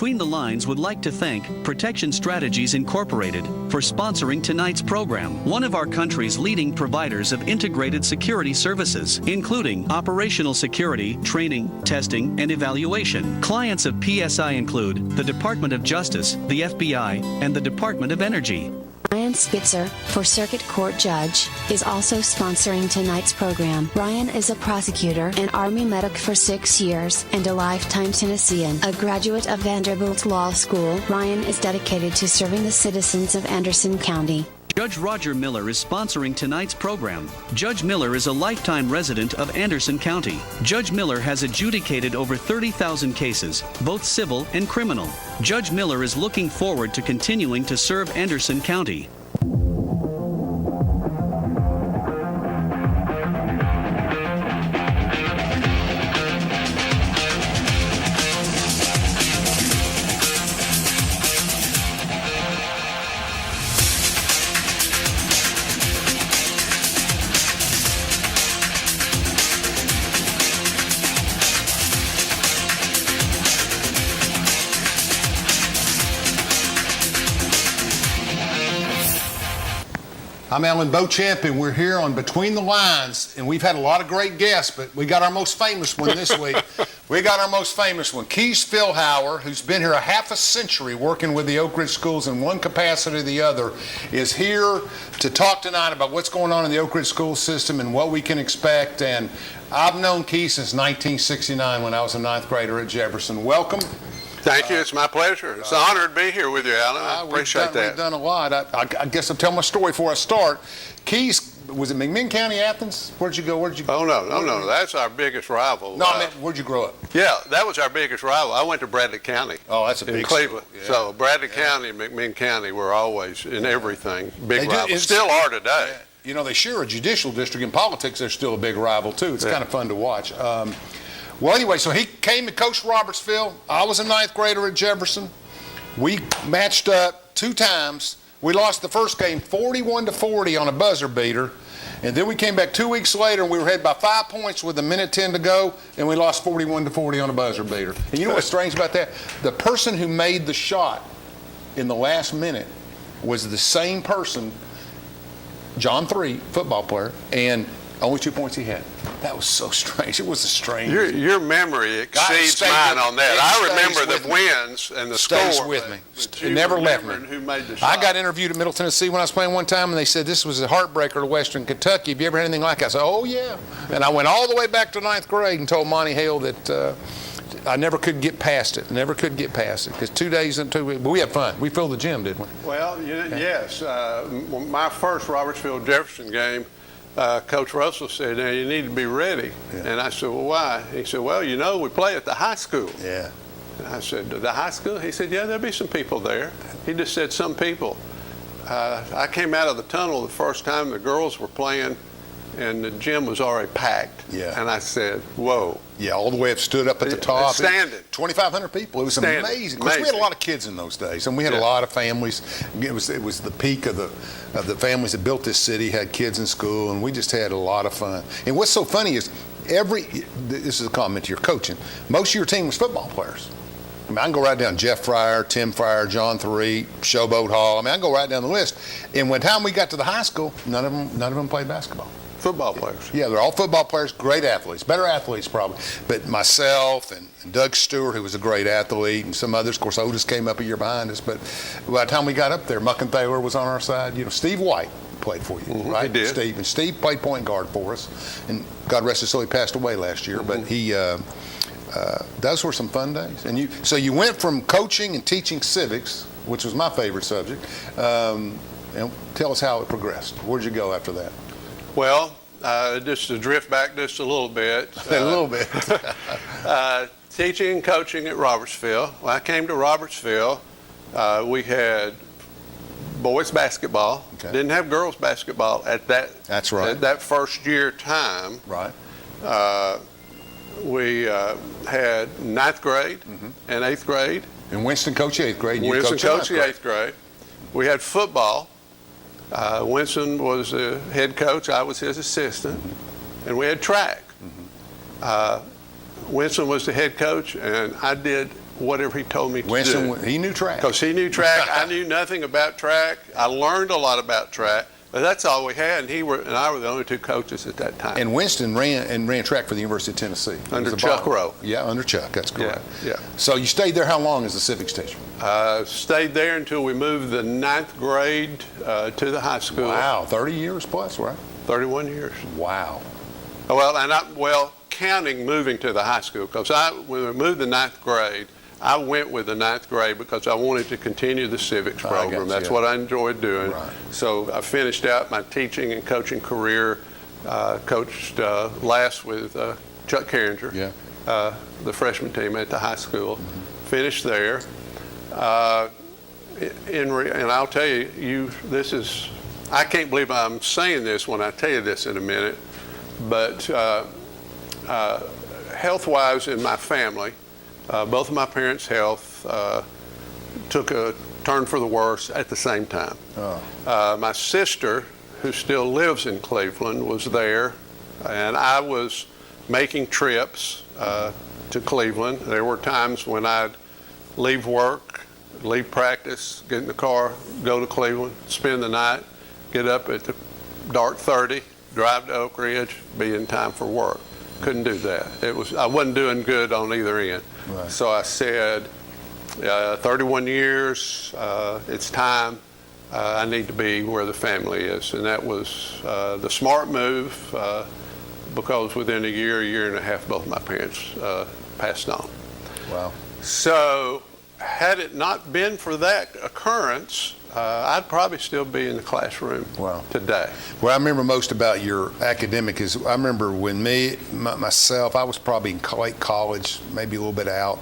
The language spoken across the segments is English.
Between the Lines would like to thank Protection Strategies Incorporated for sponsoring tonight's program, one of our country's leading providers of integrated security services, including operational security, training, testing, and evaluation. Clients of PSI include the Department of Justice, the FBI, and the Department of Energy. Ryan Spitzer, for Circuit Court Judge, is also sponsoring tonight's program. Ryan is a prosecutor and Army medic for 6 years and a lifetime Tennessean. A graduate of Vanderbilt Law School, Ryan is dedicated to serving the citizens of Anderson County. Judge Roger Miller is sponsoring tonight's program. Judge Miller is a lifetime resident of Anderson County. Judge Miller has adjudicated over 30,000 cases, both civil and criminal. Judge Miller is looking forward to continuing to serve Anderson County. I'm Alan Beauchamp, and we're here on Between the Lines, and we've had a lot of great guests, but we got our most famous one this week. We got our most famous one. Keith Philhauer, who's been here a half a century working with the Oak Ridge schools in one capacity or the other, is here to talk tonight about what's going on in the Oak Ridge school system and what we can expect. And I've known Keith since 1969 when I was a ninth grader at Jefferson. Welcome. Thank you. It's my pleasure. It's an honor to be here with you, Alan. I appreciate that. We've done a lot. I guess I'll tell my story before I start. Keys, was it McMinn County, Athens? Where'd you go? Oh, no. That's our biggest rival. No, I mean, where'd you grow up? Yeah, that was our biggest rival. I went to Bradley County. Oh, that's a big in Cleveland. Yeah. So Bradley County and McMinn County were always in everything big rivals. Still are today. Yeah. You know, they share a judicial district. In politics, they're still a big rival, too. It's kind of fun to watch. Well, anyway, so he came to coach Robertsville. I was a ninth grader at Jefferson. We matched up 2 times. We lost the first game 41-40 on a buzzer beater. And then we came back 2 weeks later, and we were ahead by 5 points with 1:10 to go, and we lost 41-40 on a buzzer beater. And you know what's strange about that? The person who made the shot in the last minute was the same person, John 3, football player, and only 2 points he had. That was so strange. It was a strange. Your memory exceeds mine on that. I remember the wins and the score. Stays with me. It never left me. Who made the shot. I got interviewed at Middle Tennessee when I was playing one time, and they said this was a heartbreaker to Western Kentucky. Have you ever had anything like that? I said, oh, yeah. And I went all the way back to ninth grade and told Monty Hale that I never could get past it. Never could get past it. Because 2 days and 2 weeks, but we had fun. We filled the gym, didn't we? Well, yes. My first Robertsville Jefferson game, Coach Russell said, now you need to be ready. Yeah. And I said, well, why? He said, well, we play at the high school. Yeah. And I said, the high school? He said, yeah, there'll be some people there. He just said some people. I came out of the tunnel the first time the girls were playing, and the gym was already packed. Yeah. And I said, whoa. Yeah, all the way up, stood up at the top. Standing. 2,500 people. It was amazing. Of course, we had a lot of kids in those days, and we had a lot of families. It was the peak of the families that built this city, had kids in school, and we just had a lot of fun. And what's so funny is this is a comment to your coaching, most of your team was football players. I mean, I can go right down Jeff Fryer, Tim Fryer, John 3, Showboat Hall. I mean, I can go right down the list. And when time we got to the high school, none of them played basketball. Football players. Yeah, they're all football players, great athletes, better athletes probably. But myself and Doug Stewart, who was a great athlete, and some others. Of course, Otis came up a year behind us. But by the time we got up there, Muckenthaler was on our side. Steve White played for you, right? He did. Steve played point guard for us. And God rest his soul, he passed away last year. But he, those were some fun days. And so you went from coaching and teaching civics, which was my favorite subject, and tell us how it progressed. Where'd you go after that? Well, just to drift back just a little bit. A little bit. Teaching and coaching at Robertsville. When I came to Robertsville, we had boys basketball. Okay. Didn't have girls basketball at that. That's right. At that first year time. Right. We had ninth grade and eighth grade. And Winston coached eighth grade. And Winston coached eighth grade. We had football. Winston was the head coach. I was his assistant. And we had track. Winston was the head coach, and I did whatever he told me to do. Winston, he knew track. Because he knew track. I knew nothing about track. I learned a lot about track, but that's all we had, and I were the only two coaches at that time. And Winston ran track for the University of Tennessee. Under Chuck Rowe. Yeah, under Chuck, that's correct. Yeah. So you stayed there how long as a civics teacher? Stayed there until we moved the 9th grade to the high school. Wow, 30 years plus, right? 31 years. Wow. Well, counting moving to the high school, because when we moved the 9th grade, I went with the 9th grade because I wanted to continue the civics program. That's what I enjoyed doing. Right. So I finished out my teaching and coaching career, coached last with Chuck Carringer, the freshman team at the high school. Finished there. And I'll tell you, this is, I can't believe I'm saying this when I tell you this in a minute, but health-wise in my family, both of my parents' health took a turn for the worse at the same time. My sister, who still lives in Cleveland, was there, and I was making trips to Cleveland. There were times when I'd leave work, leave practice, get in the car, go to Cleveland, spend the night, get up at the dark 30, drive to Oak Ridge, be in time for work. Couldn't do that. I wasn't doing good on either end. Right. So I said, 31 years, it's time. I need to be where the family is. And that was the smart move because within a year and a half, both my parents passed on. Wow. So had it not been for that occurrence, I'd probably still be in the classroom today. What I remember most about your academic is I remember when myself, I was probably in late college, maybe a little bit out.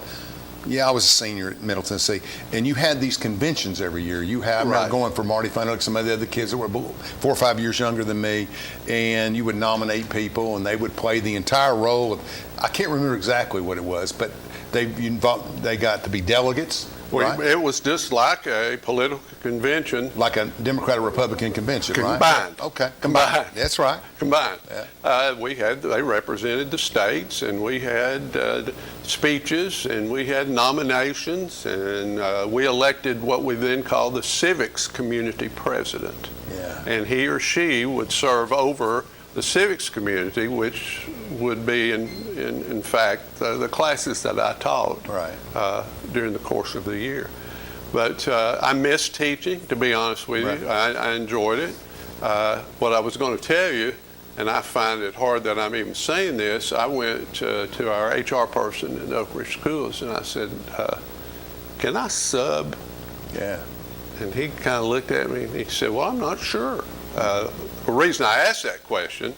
Yeah, I was a senior at Middle Tennessee, and you had these conventions every year. I remember going for Marty Funhook, some of the other kids that were 4 or 5 years younger than me, and you would nominate people, and they would play the entire role of, I can't remember exactly what it was, but they got to be delegates. Well, it was just like a political convention. Like a Democrat or Republican convention, combined. Right? Okay, combined. That's right. Combined. Yeah. They represented the states, and we had speeches, and we had nominations, and we elected what we then called the civics community president. Yeah. And he or she would serve over the civics community, which would be in fact the classes that I taught during the course of the year. But I missed teaching, to be honest with you. I enjoyed it. What I was going to tell you, and I find it hard that I'm even saying this, I went to our HR person in Oak Ridge Schools, and I said, can I sub? Yeah. And he kind of looked at me and he said, well, I'm not sure. The reason I asked that question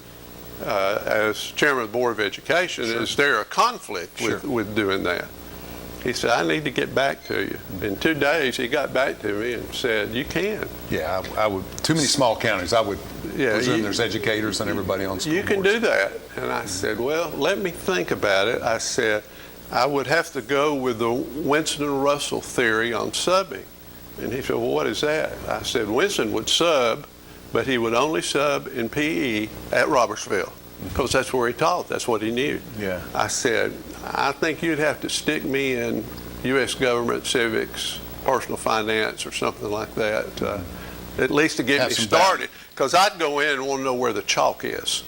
as chairman of the Board of Education is there a conflict with doing that? He said, I need to get back to you. In 2 days, he got back to me and said, you can. Yeah, I would. Too many small counties. I would presume there's educators and everybody on school You can boards. do that. And I said, well, let me think about it. I said, I would have to go with the Winston Russell theory on subbing. And he said, well, what is that? I said, Winston would sub, but he would only sub in PE at Robertsville because that's where he taught. That's what he knew. Yeah. I said, I think you'd have to stick me in U.S. government, civics, personal finance, or something like that, at least to get me started. Because I'd go in and want to know where the chalk is.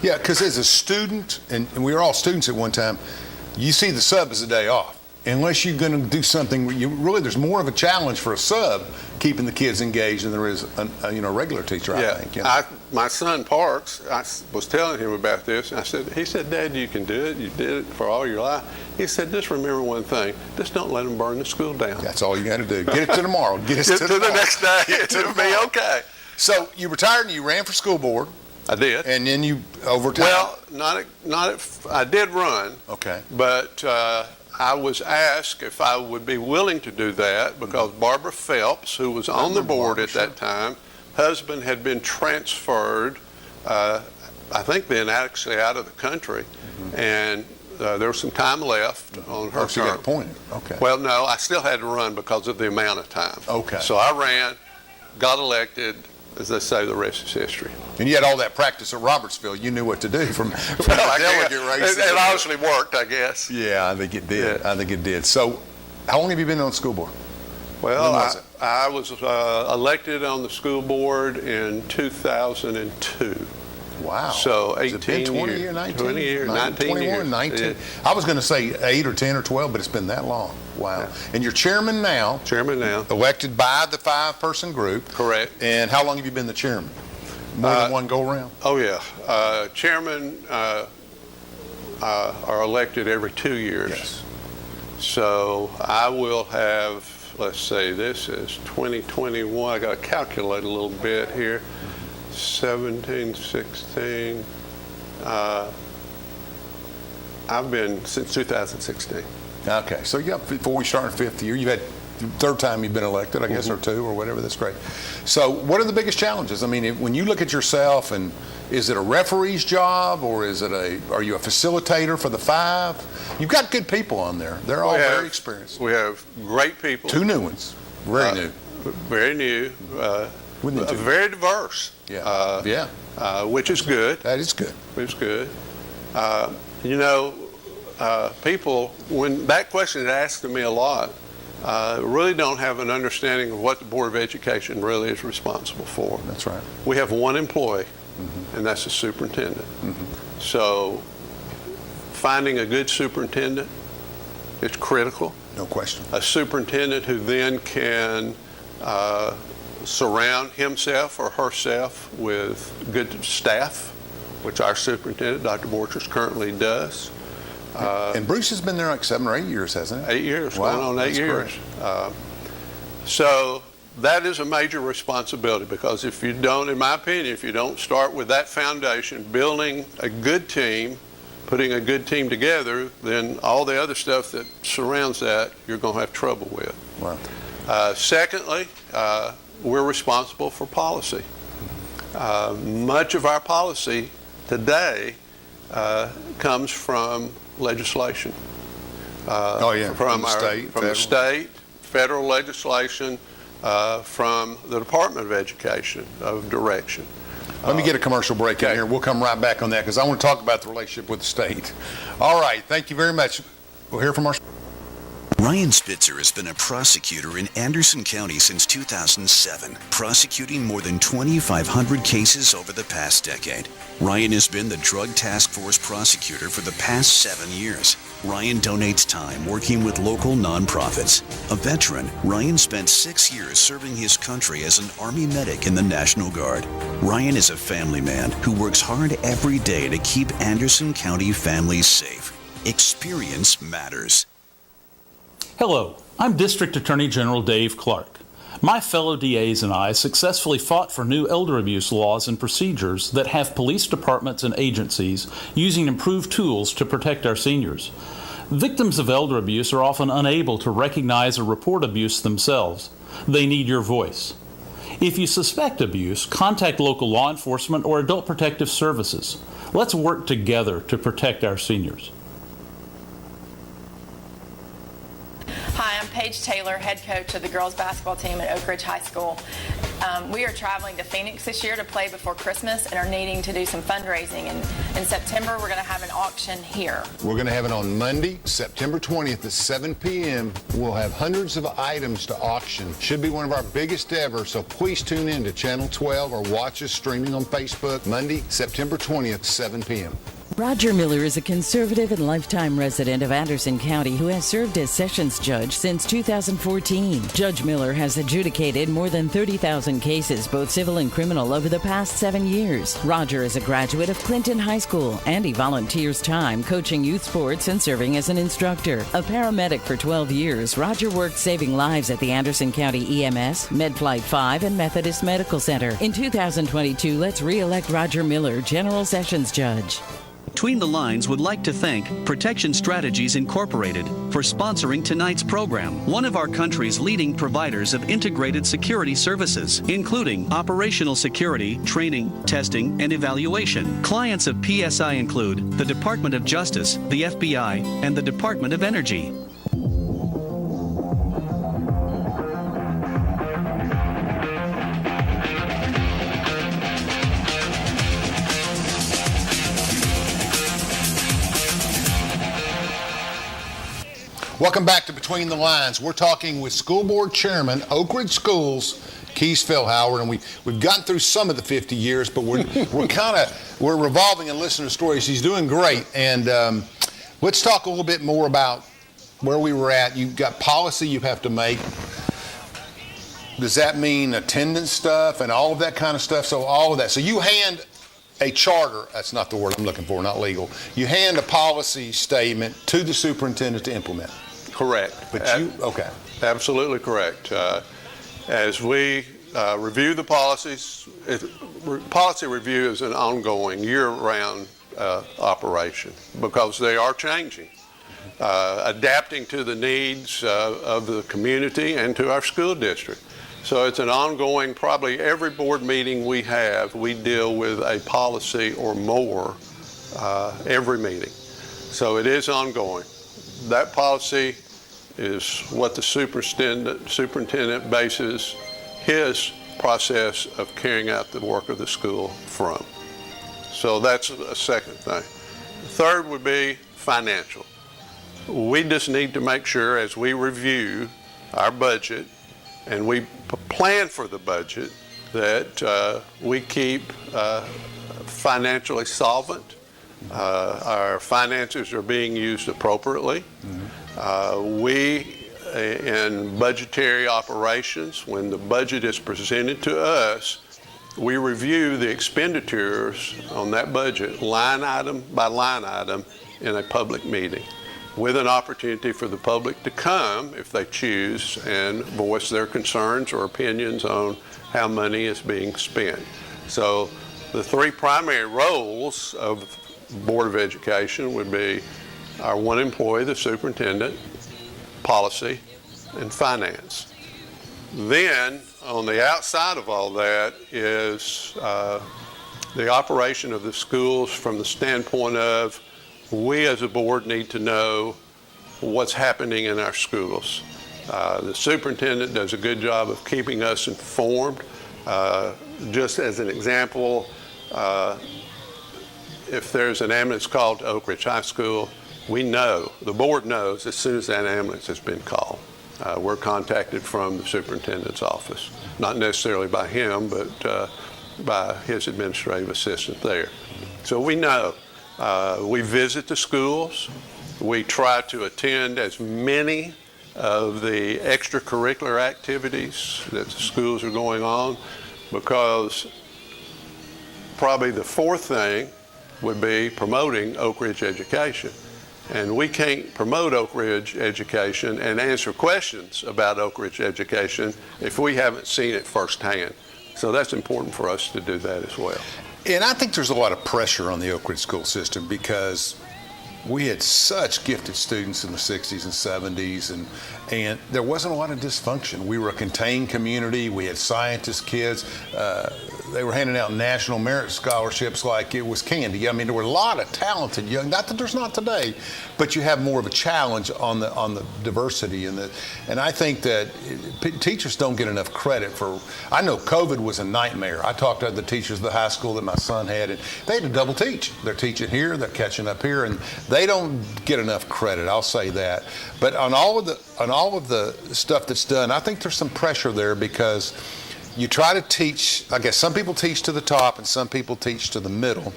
Yeah, because as a student, and we were all students at one time, you see the sub as a day off. Unless you're going to do something, there's more of a challenge for a sub keeping the kids engaged than there is a regular teacher, I think. You know? My son Parks, I was telling him about this, and he said, Dad, you can do it. You did it for all your life. He said, just remember one thing, just don't let them burn the school down. That's all you got to do. Get it to tomorrow. Get it to the next day. It'll be okay. So you retired and you ran for school board. I did. And then you overtime. Well, I did run. Okay. But I was asked if I would be willing to do that because Barbara Phelps, who was on the board at that time, husband had been transferred, I think then actually out of the country, and there was some time left on her term. So you got appointed. Okay. Well, no, I still had to run because of the amount of time. Okay. So I ran, got elected, as they say, the rest is history. And you had all that practice at Robertsville. You knew what to do from delegate races. It obviously worked, I guess. Yeah, I think it did. Yeah. I think it did. So, how long have you been on the school board? Well, When was it? I was elected on the school board in 2002. Wow. So Has it been 18 20 years. years, 19? 20 years, 19 21, years. 19. Yeah. I was going to say 8 or 10 or 12, but it's been that long. Wow. Yeah. And you're chairman now. Chairman now. Elected by the 5-person group. Correct. And how long have you been the chairman? More than one go-around? Oh, yeah. Chairmen are elected every 2 years. Yes. So I will have, let's say this is 2021. I got to calculate a little bit here. 17, 16. I've been since 2016. Okay. So, yeah, before we start in 5th year, you've had third time you've been elected, I guess, or 2 or whatever. That's great. So what are the biggest challenges? I mean, when you look at yourself, and is it a referee's job, or is it are you a facilitator for the 5? You've got good people on there. They're all very experienced. We have great people. 2 new ones. Very new. Very new. Very diverse. Yeah. Which is good. That is good. Which is good. People, when that question is asked to me a lot, really don't have an understanding of what the Board of Education really is responsible for. That's right. We have one employee, and that's the superintendent. So finding a good superintendent is critical. No question. A superintendent who then can surround himself or herself with good staff, which our superintendent, Dr. Borchers, currently does. And Bruce has been there like 7 or 8 years, hasn't he? 8 years, Wow, going on 8 that's years. So that is a major responsibility, because if you don't, in my opinion, if you don't start with that foundation, building a good team, putting a good team together, then all the other stuff that surrounds that, you're going to have trouble with. Wow. Secondly, we're responsible for policy. Much of our policy today comes from legislation. From the state, federal legislation, from the Department of Education, of direction. Let me get a commercial break in here. We'll come right back on that, because I want to talk about the relationship with the state. All right. Thank you very much. We'll hear from our... Ryan Spitzer has been a prosecutor in Anderson County since 2007, prosecuting more than 2,500 cases over the past decade. Ryan has been the Drug Task Force prosecutor for the past 7 years. Ryan donates time working with local nonprofits. A veteran, Ryan spent 6 years serving his country as an Army medic in the National Guard. Ryan is a family man who works hard every day to keep Anderson County families safe. Experience matters. Hello, I'm District Attorney General Dave Clark. My fellow DAs and I successfully fought for new elder abuse laws and procedures that have police departments and agencies using improved tools to protect our seniors. Victims of elder abuse are often unable to recognize or report abuse themselves. They need your voice. If you suspect abuse, contact local law enforcement or adult protective services. Let's work together to protect our seniors. Hi, I'm Paige Taylor, head coach of the girls basketball team at Oak Ridge High School. We are traveling to Phoenix this year to play before Christmas and are needing to do some fundraising. And in September, we're going to have an auction here. We're going to have it on Monday, September 20th at 7 p.m. We'll have hundreds of items to auction. Should be one of our biggest ever, so please tune in to Channel 12 or watch us streaming on Facebook Monday, September 20th, 7 p.m. Roger Miller is a conservative and lifetime resident of Anderson County who has served as Sessions Judge since 2014. Judge Miller has adjudicated more than 30,000 cases, both civil and criminal, over the past 7 years. Roger is a graduate of Clinton High School, and he volunteers time coaching youth sports and serving as an instructor. A paramedic for 12 years, Roger worked saving lives at the Anderson County EMS, MedFlight 5, and Methodist Medical Center. In 2022, let's re-elect Roger Miller, General Sessions Judge. Between the Lines would like to thank Protection Strategies Incorporated for sponsoring tonight's program, one of our country's leading providers of integrated security services, including operational security, training, testing, and evaluation. Clients of PSI include the Department of Justice, the FBI, and the Department of Energy. Welcome back to Between the Lines. We're talking with School Board Chairman, Oak Ridge Schools, Keith Philhauer, and we've gotten through some of the 50 years, but we're revolving and listening to stories. He's doing great, and let's talk a little bit more about where we were at. You've got policy you have to make. Does that mean attendance stuff and all of that kind of stuff? So all of that. So you hand a charter, that's not the word I'm looking for, not legal. You hand a policy statement to the superintendent to implement. Correct. But okay. Absolutely correct. As we review the policies, policy review is an ongoing year-round operation because they are changing, adapting to the needs of the community and to our school district. So it's an ongoing, probably every board meeting we have, we deal with a policy or more every meeting. So it is ongoing. That policy is what the superintendent bases his process of carrying out the work of the school from. So that's a second thing. The third would be financial. We just need to make sure as we review our budget and we plan for the budget that we keep financially solvent. Our finances are being used appropriately. We, in budgetary operations, when the budget is presented to us, we review the expenditures on that budget line item by line item in a public meeting with an opportunity for the public to come, if they choose, and voice their concerns or opinions on how money is being spent. So the three primary roles of Board of Education would be our one employee, the superintendent, policy, and finance. Then, on the outside of all that is the operation of the schools from the standpoint of we as a board need to know what's happening in our schools. The superintendent does a good job of keeping us informed. Just as an example, if there's an ambulance called to Oak Ridge High School, we know, the board knows as soon as that ambulance has been called. We're contacted from the superintendent's office, not necessarily by him, but by his administrative assistant there. So we know. We visit the schools. We try to attend as many of the extracurricular activities that the schools are going on, because probably the fourth thing would be promoting Oak Ridge education. And we can't promote Oak Ridge education and answer questions about Oak Ridge education if we haven't seen it firsthand. So that's important for us to do that as well. And I think there's a lot of pressure on the Oak Ridge school system because we had such gifted students in the 60s and 70s, and there wasn't a lot of dysfunction. We were a contained community. We had scientist kids. They were handing out national merit scholarships like it was candy. I mean, there were a lot of talented young, not that there's not today, but you have more of a challenge on the diversity and I think that teachers don't get enough credit for. I know COVID was a nightmare. I talked to the teachers of the high school that my son had, and they had to double teach. They're teaching here, they're catching up here, and they don't get enough credit. I'll say that. But on all of the stuff that's done, I think there's some pressure there because you try to teach. I guess some people teach to the top and some people teach to the middle.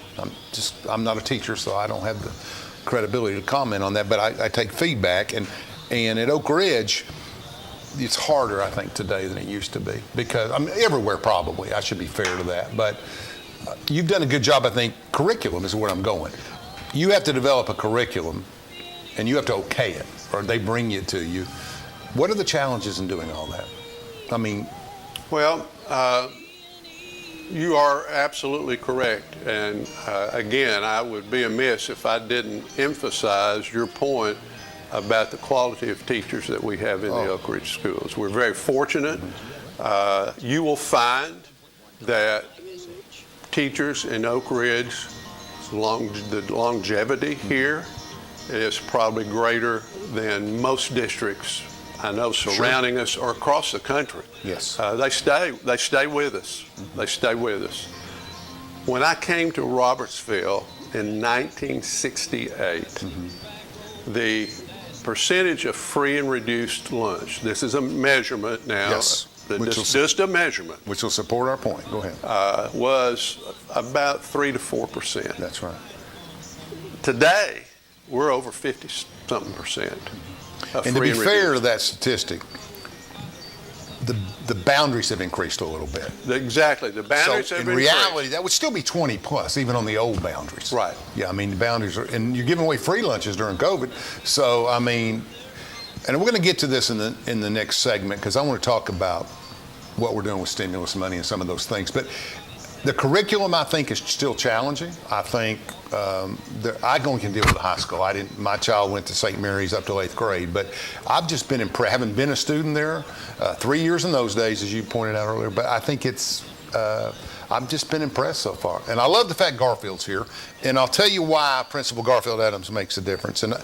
I'm not a teacher, so I don't have the credibility to comment on that, but I take feedback, and at Oak Ridge it's harder, I think, today than it used to be, because everywhere probably, I should be fair to that, but you've done a good job. I think curriculum is where I'm going. You have to develop a curriculum and you have to okay it, or they bring it to you. What are the challenges in doing all that? I mean, well, you are absolutely correct. And again, I would be amiss if I didn't emphasize your point about the quality of teachers that we have in the Oak Ridge schools. We're very fortunate. You will find that teachers in Oak Ridge, the longevity here is probably greater than most districts I know surrounding us or across the country. Yes. They stay with us. Mm-hmm. They stay with us. When I came to Robertsville in 1968, mm-hmm. the percentage of free and reduced lunch. This is a measurement now. Yes. Just a measurement. Which will support our point. Go ahead. Was about 3 to 4%. That's right. Today, we're over 50-something%. And to be fair to that statistic, the boundaries have increased a little bit. Exactly. The boundaries have in increased. reality, that would still be 20 plus, even on the old boundaries. Right. Yeah, I mean, the boundaries are, and you're giving away free lunches during COVID. So, I mean, and we're going to get to this in the next segment because I want to talk about what we're doing with stimulus money and some of those things. But the curriculum, I think, is still challenging. I think I only can deal with the high school. My child went to St. Mary's up till 8th grade, but I've just been impressed. Having been a student there, 3 years in those days, as you pointed out earlier. But I think I've just been impressed so far, and I love the fact Garfield's here. And I'll tell you why Principal Garfield Adams makes a difference. And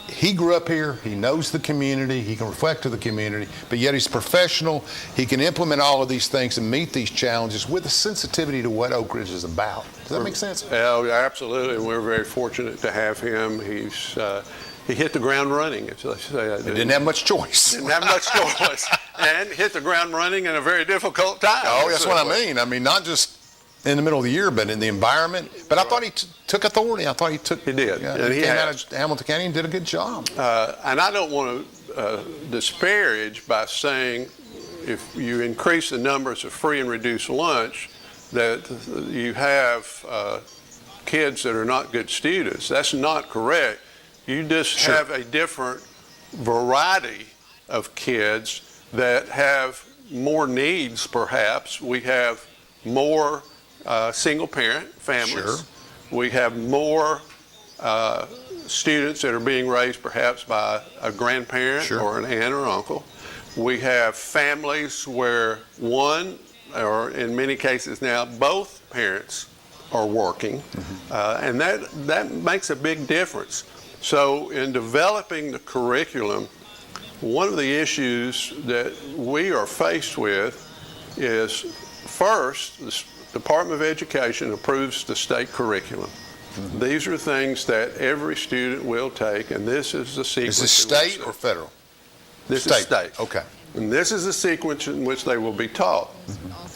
he grew up here. He knows the community. He can reflect to the community, but yet he's professional. He can implement all of these things and meet these challenges with a sensitivity to what Oak Ridge is about. Does that make sense? Oh, absolutely. We're very fortunate to have him. He hit the ground running, as I say. He didn't have much choice. Didn't have much choice, and hit the ground running in a very difficult time. Oh, that's what I mean. I mean, not just in the middle of the year, but in the environment. But I thought he took authority. I thought he did. Yeah, and he came out of Hamilton County and did a good job. And I don't want to disparage by saying if you increase the numbers of free and reduced lunch, that you have kids that are not good students. That's not correct. You just have a different variety of kids that have more needs, perhaps. We have more single-parent families. Sure. We have more students that are being raised perhaps by a grandparent or an aunt or uncle. We have families where one, or in many cases now, both parents are working, and that makes a big difference. So in developing the curriculum, one of the issues that we are faced with is, first, the Department of Education approves the state curriculum. These are things that every student will take, and this is the sequence. Is this state or federal? This is state. Okay. And this is the sequence in which they will be taught.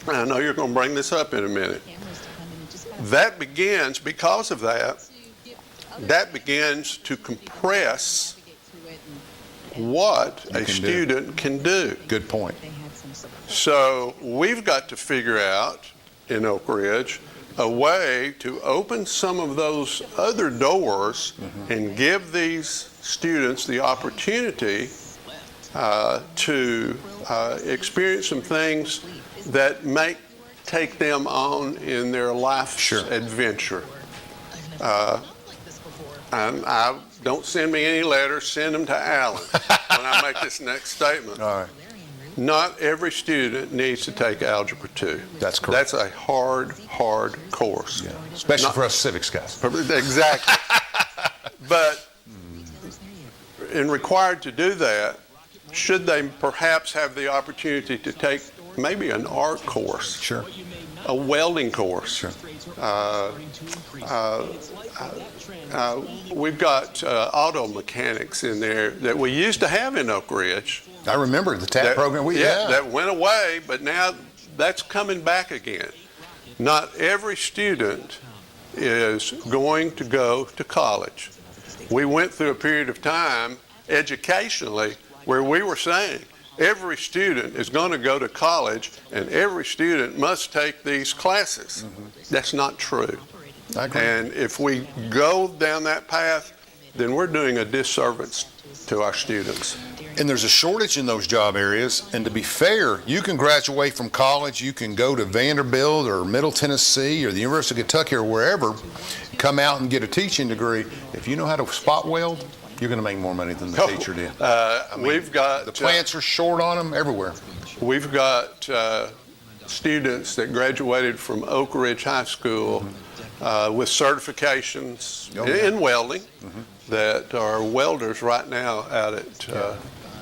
And I know you're going to bring this up in a minute. That begins, because of that begins to compress what a student can do. Good point. So we've got to figure out in Oak Ridge a way to open some of those other doors and give these students the opportunity to experience some things that may take them on in their life's adventure. And don't send me any letters, send them to Alan when I make this next statement. All right. Not every student needs to take Algebra 2. That's correct. That's a hard course. Yeah. Especially for us civics guys. Exactly. But in required to do that, should they perhaps have the opportunity to take maybe an art course? Sure. A welding course. Sure. We've got auto mechanics in there that we used to have in Oak Ridge. I remember the TAP program we had. That went away, but now that's coming back again. Not every student is going to go to college. We went through a period of time educationally where we were saying every student is going to go to college and every student must take these classes. That's not true. I agree. And if we go down that path, then we're doing a disservice to our students. And there's a shortage in those job areas. And to be fair, you can graduate from college, you can go to Vanderbilt or Middle Tennessee or the University of Kentucky or wherever, come out and get a teaching degree. If you know how to spot weld, you're going to make more money than the teacher did. We've got the plants are short on them everywhere. We've got students that graduated from Oak Ridge High School with certifications in welding that are welders right now out at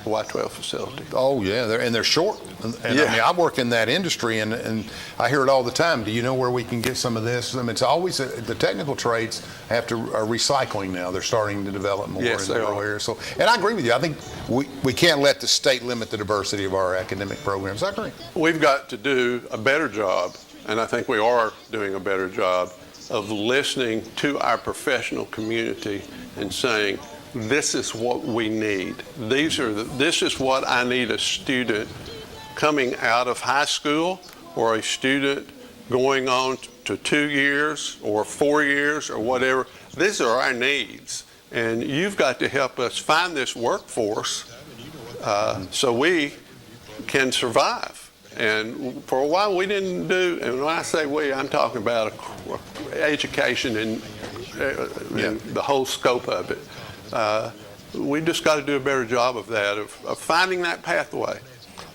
Y-12 facility. Oh, yeah, they're short. And Yeah. I mean, I work in that industry, and I hear it all the time. Do you know where we can get some of this? I mean, it's always the technical trades are recycling now. They're starting to develop more Yes, in the they rural are. areas. So, and I agree with you. I think we can't let the state limit the diversity of our academic programs. I agree. We've got to do a better job, and I think we are doing a better job of listening to our professional community and saying, this is what we need. This is what I need a student coming out of high school, or a student going on to 2 years or 4 years or whatever. These are our needs, and you've got to help us find this workforce so we can survive. And for a while we didn't do, and when I say we, I'm talking about education and the whole scope of it. We just got to do a better job of that, of finding that pathway.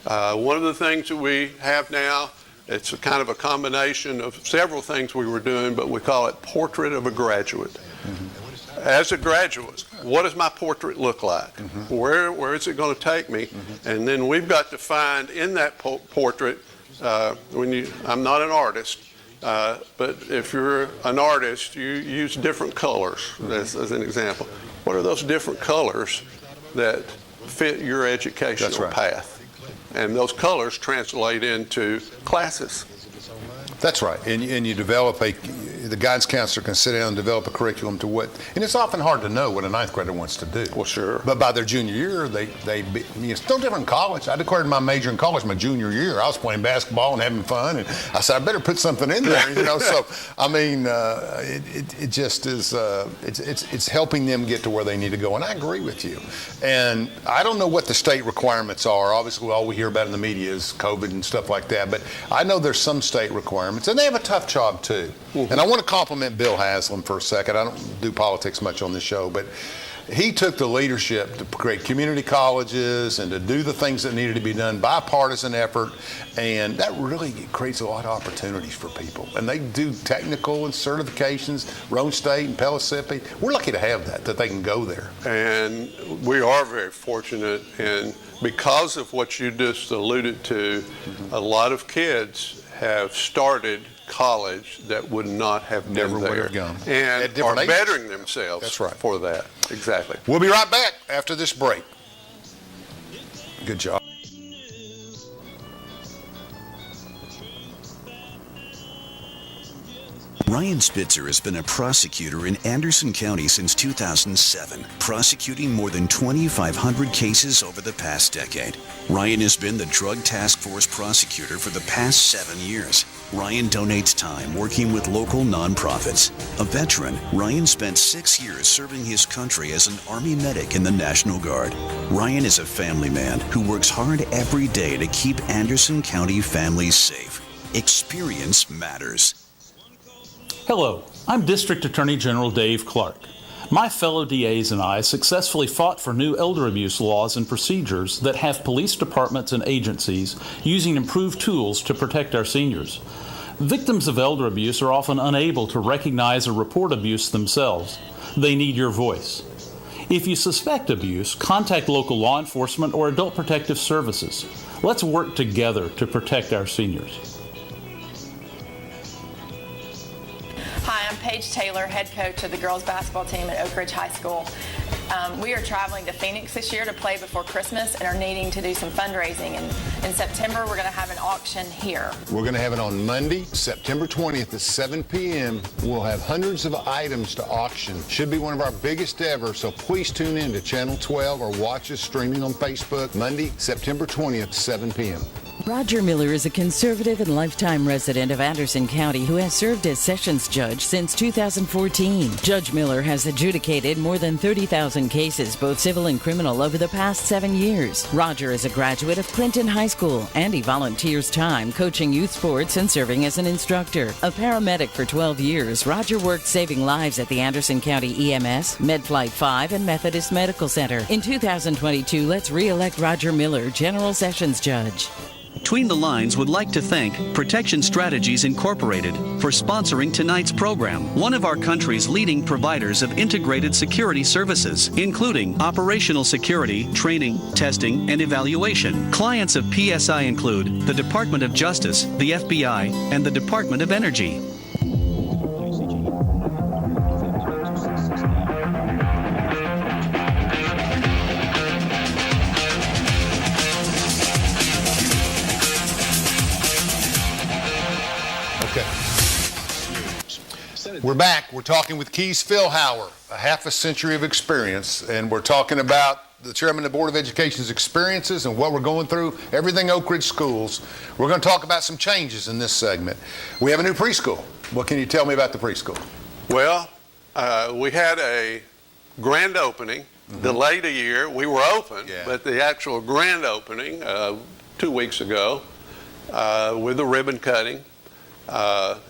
One of the things that we have now, it's a kind of a combination of several things we were doing, but we call it Portrait of a Graduate. Mm-hmm. As a graduate, what does my portrait look like? Mm-hmm. Where is it going to take me? Mm-hmm. And then we've got to find in that portrait, I'm not an artist, but if you're an artist, you use different colors as an example. What are those different colors that fit your educational path? And those colors translate into classes. That's right. And you develop the guidance counselor can sit down and develop a curriculum to what, and it's often hard to know what a ninth grader wants to do. Well, sure. But by their junior year, it's no different in college. I declared my major in college my junior year. I was playing basketball and having fun, and I said, I better put something in there, So, I mean, it just is, it's helping them get to where they need to go. And I agree with you. And I don't know what the state requirements are. Obviously, all we hear about in the media is COVID and stuff like that. But I know there's some state requirements, and they have a tough job too. Mm-hmm. And I want to compliment Bill Haslam for a second. I don't do politics much on this show, but he took the leadership to create community colleges and to do the things that needed to be done, bipartisan effort, and that really creates a lot of opportunities for people. And they do technical and certifications, Roane State and Pellissippi. We're lucky to have that they can go there. And we are very fortunate, and because of what you just alluded to, mm-hmm. a lot of kids have started college that would not have been Never there would have gone. And are bettering themselves That's right. for that. Exactly. We'll be right back after this break. Good job. Ryan Spitzer has been a prosecutor in Anderson County since 2007, prosecuting more than 2,500 cases over the past decade. Ryan has been the Drug Task Force prosecutor for the past 7 years. Ryan donates time working with local nonprofits. A veteran, Ryan spent 6 years serving his country as an Army medic in the National Guard. Ryan is a family man who works hard every day to keep Anderson County families safe. Experience matters. Hello, I'm District Attorney General Dave Clark. My fellow DAs and I successfully fought for new elder abuse laws and procedures that have police departments and agencies using improved tools to protect our seniors. Victims of elder abuse are often unable to recognize or report abuse themselves. They need your voice. If you suspect abuse, contact local law enforcement or Adult Protective Services. Let's work together to protect our seniors. Hi, I'm Paige Taylor, head coach of the girls basketball team at Oak Ridge High School. We are traveling to Phoenix this year to play before Christmas and are needing to do some fundraising. And in September, we're going to have an auction here. We're going to have it on Monday, September 20th at 7 p.m. We'll have hundreds of items to auction. Should be one of our biggest ever, so please tune in to Channel 12 or watch us streaming on Facebook Monday, September 20th, 7 p.m. Roger Miller is a conservative and lifetime resident of Anderson County who has served as Sessions Judge since 2014. Judge Miller has adjudicated more than 30,000 cases, both civil and criminal, over the past 7 years. Roger is a graduate of Clinton High School, and he volunteers time coaching youth sports and serving as an instructor. A paramedic for 12 years, Roger worked saving lives at the Anderson County EMS, MedFlight 5, and Methodist Medical Center. In 2022, let's re-elect Roger Miller, General Sessions Judge. Between the Lines would like to thank Protection Strategies Incorporated for sponsoring tonight's program, one of our country's leading providers of integrated security services, including operational security, training, testing, and evaluation. Clients of PSI include the Department of Justice, the FBI, and the Department of Energy. We're back. We're talking with Keys Philhauer, a half a century of experience, and we're talking about the chairman of the Board of Education's experiences and what we're going through, everything Oak Ridge schools. We're going to talk about some changes in this segment. We have a new preschool. What can you tell me about the preschool? Well, we had a grand opening, delayed a year. We were open, but the actual grand opening 2 weeks ago with a ribbon cutting.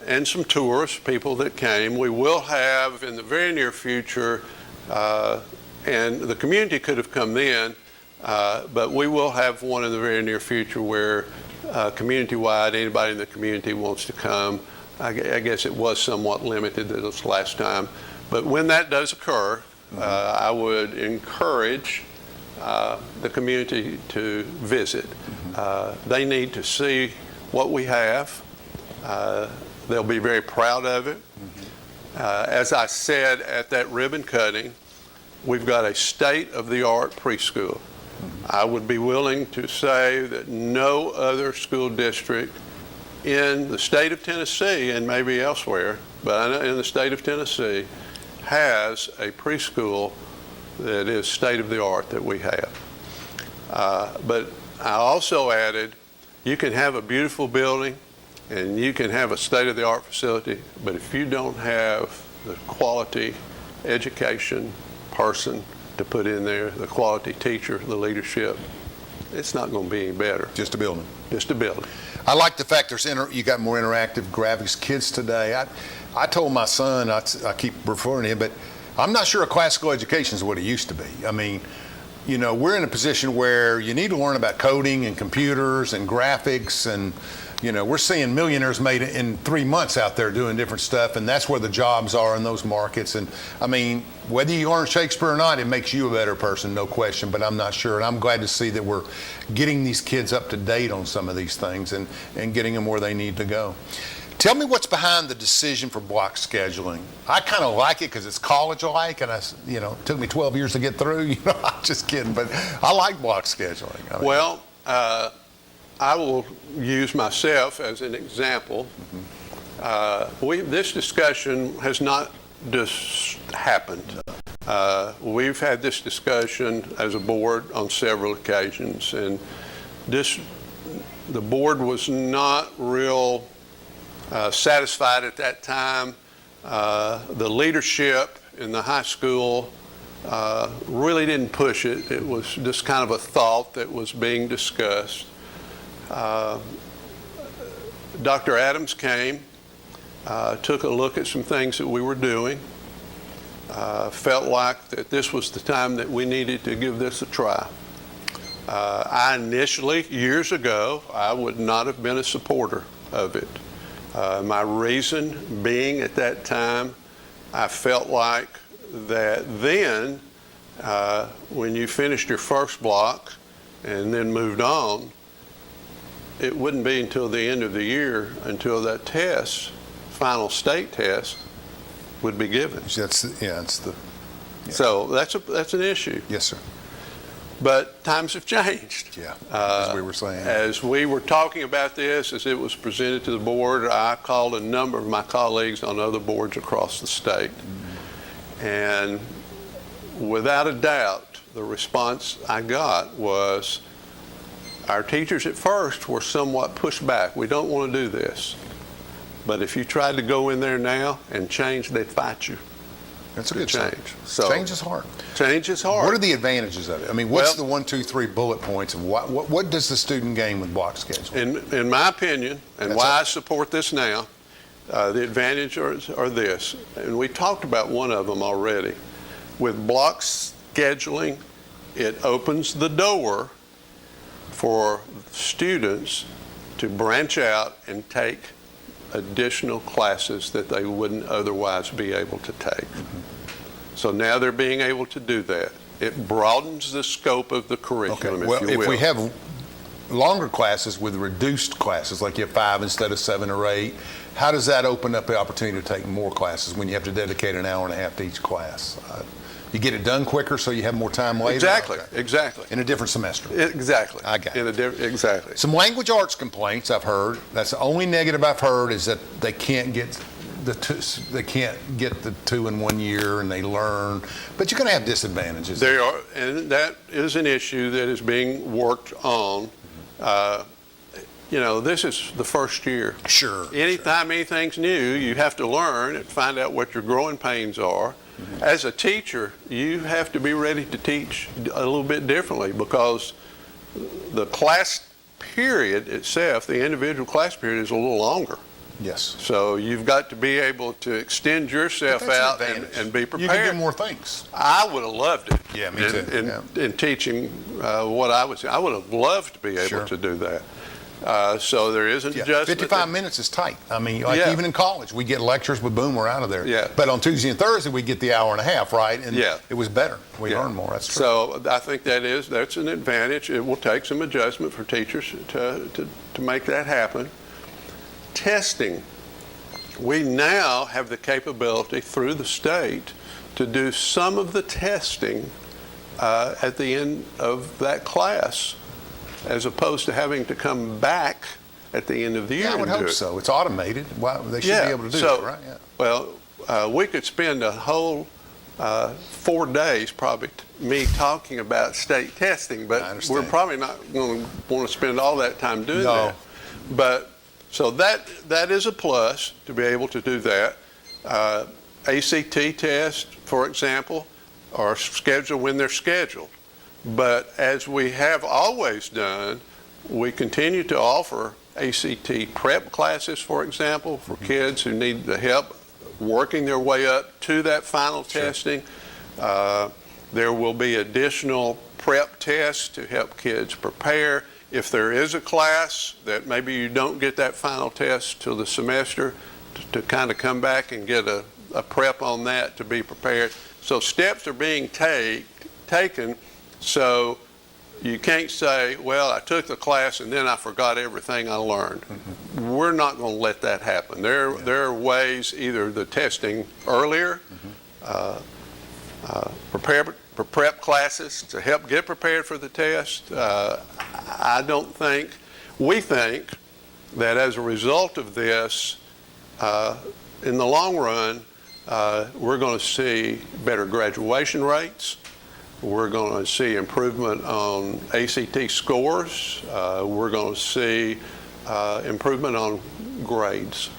And some tours, people that came. We will have in the very near future, and the community could have come then, but we will have one in the very near future where community-wide, anybody in the community wants to come. I guess it was somewhat limited this last time. But when that does occur, I would encourage the community to visit. They need to see what we have. They'll be very proud of it. As I said at that ribbon cutting, we've got a state-of-the-art preschool. I would be willing to say that no other school district in the state of Tennessee, and maybe elsewhere, but I know in the state of Tennessee, has a preschool that is state-of-the-art that we have. But I also added, you can have a beautiful building, and you can have a state-of-the-art facility, but if you don't have the quality education person to put in there, the quality teacher, the leadership, it's not going to be any better. Just a building. Just a building. I like the fact you got more interactive graphics. Kids today, I told my son, I keep referring to him, but I'm not sure a classical education is what it used to be. I mean, you know, we're in a position where you need to learn about coding and computers and graphics, and you know, we're seeing millionaires made in 3 months out there doing different stuff, and that's where the jobs are in those markets. And I mean, whether you learn Shakespeare or not, it makes you a better person, no question, but I'm not sure. And I'm glad to see that we're getting these kids up to date on some of these things and getting them where they need to go. Tell me what's behind the decision for block scheduling. I kind of like it because it's college-like, and it took me 12 years to get through. I'm just kidding, but I like block scheduling. I mean, well, I will use myself as an example. This discussion has not just happened. We've had this discussion as a board on several occasions, and the board was not real satisfied at that time. The leadership in the high school really didn't push it. It was just kind of a thought that was being discussed. Dr. Adams came, took a look at some things that we were doing, felt like that this was the time that we needed to give this a try. I initially, years ago, I would not have been a supporter of it. My reason being at that time, I felt like that then, when you finished your first block and then moved on, it wouldn't be until the end of the year until that test, final state test, would be given. So that's an issue. Yes, sir. But times have changed. Yeah, as we were saying. As we were talking about this, as it was presented to the board, I called a number of my colleagues on other boards across the state. And without a doubt, the response I got was, our teachers at first were somewhat pushed back. We don't want to do this. But if you tried to go in there now and change, they'd fight you. That's a good change. So change is hard. Change is hard. What are the advantages of it? I mean, what's the 1, 2, 3 bullet points of what does the student gain with block scheduling? In my opinion, and why I support this now, the advantages are this, and we talked about one of them already. With block scheduling, it opens the door for students to branch out and take additional classes that they wouldn't otherwise be able to take. So now they're being able to do that. It broadens the scope of the curriculum, well, if you will. if we have longer classes with reduced classes, like you have 5 instead of 7 or 8, how does that open up the opportunity to take more classes when you have to dedicate an hour and a half to each class? You get it done quicker, so you have more time later? Exactly, Okay. exactly. In a different semester? Exactly. I got it. Exactly. Some language arts complaints I've heard. That's the only negative I've heard, is that they can't get the 2 in 1 year, and they learn. But you're going to have disadvantages. There are, and that is an issue that is being worked on. This is the first year. Sure. Anytime anything's new, you have to learn and find out what your growing pains are. As a teacher, you have to be ready to teach a little bit differently, because the class period itself, the individual class period, is a little longer. Yes. So you've got to be able to extend yourself out and be prepared. You can do more things. I would have loved it. Yeah, me too. In teaching what I would have loved to be able to do that. So there is an adjustment. 55 minutes is tight. I mean, even in college, we get lectures, but boom, we're out of there. Yeah. But on Tuesday and Thursday, we get the hour and a half, right? And Yeah. it was better. We learned more. That's true. So I think that's an advantage. It will take some adjustment for teachers to make that happen. Testing. We now have the capability through the state to do some of the testing at the end of that class, as opposed to having to come back at the end of the year. Yeah, I would hope so. It's automated. They should be able to do that, right? Yeah. Well, we could spend a whole 4 days probably me talking about state testing, but we're probably not going to want to spend all that time doing that. But so that is a plus to be able to do that. ACT tests, for example, are scheduled when they're scheduled. But as we have always done, we continue to offer ACT prep classes, for example, for kids who need the help working their way up to that final testing. There will be additional prep tests to help kids prepare. If there is a class that maybe you don't get that final test till the semester, to kind of come back and get a prep on that to be prepared. So steps are being taken. So you can't say, well, I took the class and then I forgot everything I learned. We're not going to let that happen. There are ways, either the testing earlier, prep classes to help get prepared for the test. We think that as a result of this, in the long run, we're going to see better graduation rates. We're going to see improvement on ACT scores. We're going to see improvement on grades.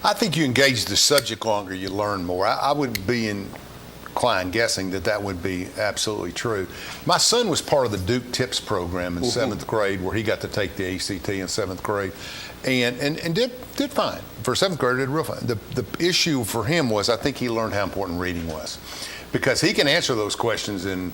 I think you engage the subject longer, you learn more. I would be inclined guessing that would be absolutely true. My son was part of the Duke Tips program in 7th grade, where he got to take the ACT in 7th grade, and did fine. For 7th grade, did real fine. The issue for him was, I think he learned how important reading was. Because he can answer those questions in,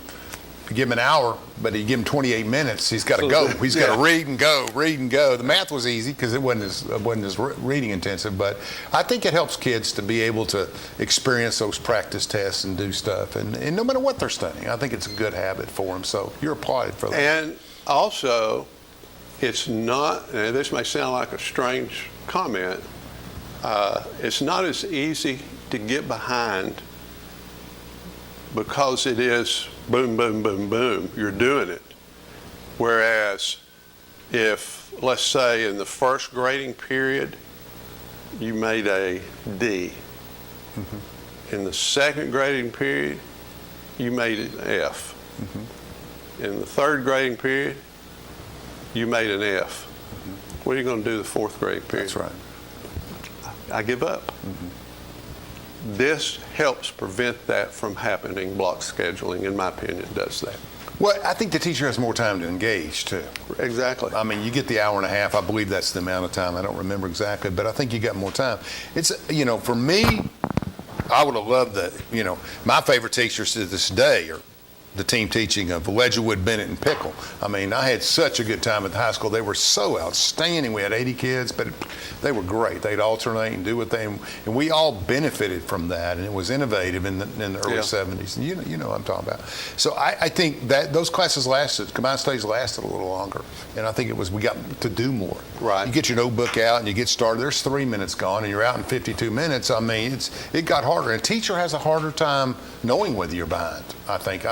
give him an hour, but you give him 28 minutes, he's got to go. He's got to read and go. The math was easy because it wasn't as reading intensive, but I think it helps kids to be able to experience those practice tests and do stuff, and no matter what they're studying, I think it's a good habit for them, so you're applauded for that. And also, it's not, and this may sound like a strange comment, it's not as easy to get behind, because it is boom, boom, boom, boom, you're doing it. Whereas if, let's say, in the first grading period, you made a D. In the second grading period, you made an F. In the third grading period, you made an F. What are you going to do the fourth grading period? That's right. I give up. This helps prevent that from happening. Block scheduling, in my opinion, does that. Well, I think the teacher has more time to engage, too. Exactly. I mean, you get the hour and a half. I believe that's the amount of time. I don't remember exactly, but I think you got more time. It's, for me, I would have loved that. My favorite teachers to this day are the team teaching of Ledgerwood, Bennett, and Pickle. I mean, I had such a good time at the high school. They were so outstanding. We had 80 kids, but they were great. They'd alternate and do what they, and we all benefited from that, and it was innovative in the early 70s. And you know what I'm talking about. So I think that those classes lasted, combined studies lasted a little longer, and I think it was, we got to do more. Right. You get your notebook out and you get started, there's 3 minutes gone, and you're out in 52 minutes. I mean, it got harder. And a teacher has a harder time knowing whether you're behind, I think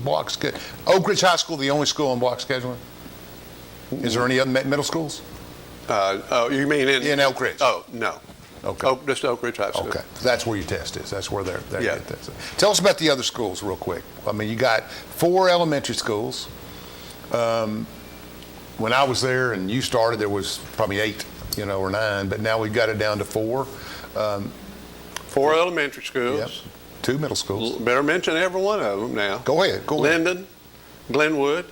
block's good. Oak Ridge High School, the only school on block scheduling? Is there any other middle schools? You mean in Oak Ridge? Oh, no. Okay. Just Oak Ridge High School. Okay. That's where your test is. That's where they're Yeah. get tested. Tell us about the other schools real quick. I mean, you got 4 elementary schools. When I was there and you started, there was probably 8, or 9, but now we've got it down to 4. 4 elementary schools. Yep. 2 middle schools. Better mention every one of them now. Go ahead. Linden, Glenwood,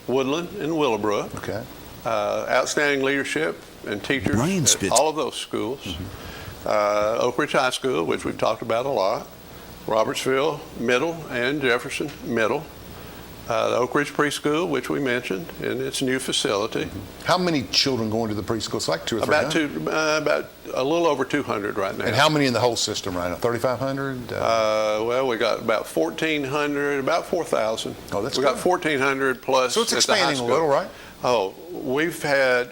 Woodland, and Willowbrook. Okay. Outstanding leadership and teachers Ryan at Spitz. all of those schools. Oak Ridge High School, which we've talked about a lot. Robertsville Middle and Jefferson Middle. The Oak Ridge Preschool, which we mentioned, in its new facility. How many children going to the preschool? It's like 2 or 3. About a little over 200 right now. And how many in the whole system right now? 3,500? Well, we got about 1,400, about 4,000. Oh, that's We got 1,400 plus. So it's at the high expanding a school. little, right? Oh, we've had,